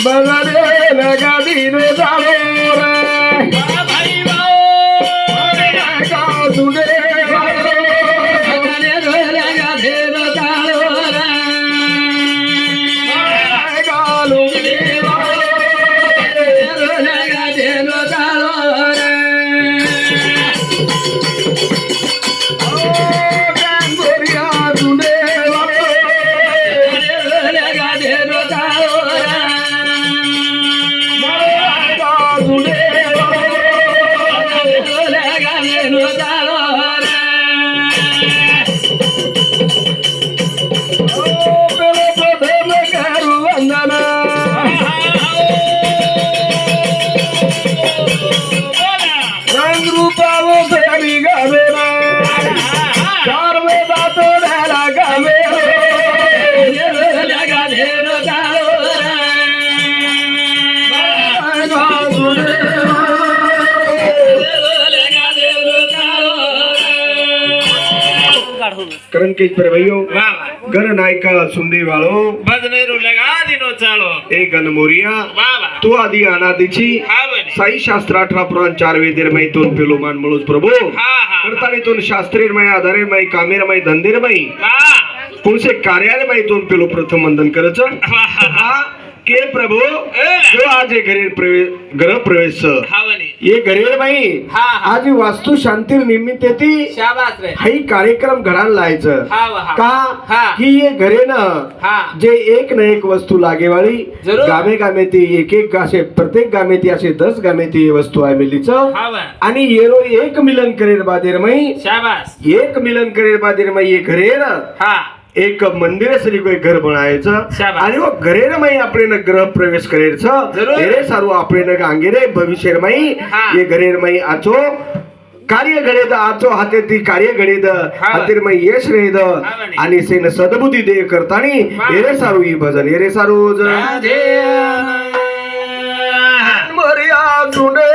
बगले लगा दिन जालो रे भाई तुझे बगले लगा दिन जालो रे गालू लगा दिन जालो रे ओ गंगोरिया तुझे लगा दिन जालो रे रंग रूपावो फेरी गावे चार में बातों डाला गावे लगा धेरो डालो करण के पर भैयो गण नायका सुंदे वालो भजनेरू लगा दिनो चालो ए गण मोरिया तू आदि अनादीची साई शास्त्र 18 पुराण 4 वेदेरमय तोन पेलोमान मळूस प्रभू करतानीतून शास्त्रीयमय आधारेमय कामेरमय धंदेरमय पुढचे कार्यालयमय तोन पेलो प्रथम वंदन करच के प्रभु जो आज गृह प्रवेश ये घरेल बाई आज वास्तु शांती निमित्त ती शाबास रे हाई कार्यक्रम घडायला लायचं का की ये घरे ना जे एक न एक वस्तू लागेवाळी गामे गामे ती एक एक असे प्रत्येक गामे ती असे 10 गामे ती वस्तू आहे मिलीच आणि येलो एक मिलन करेल बादेरमय शाबास एक मिलन करेल बादेरमय ये घरे ना एक मंदिर सरी कोई घर बनायचं आणि वो घरे न मई आपले न ग्रह प्रवेश करायचं एरे सारू आपले न गांगे रे भविष्य मई ये घरे न मई आचो कार्य घडेद आचो हाते ती कार्य घडेद हाते मई यश रेद आणि सेन सद्बुद्धी दे करतानी एरे सारू ही भजन एरे सारू मरिया तुने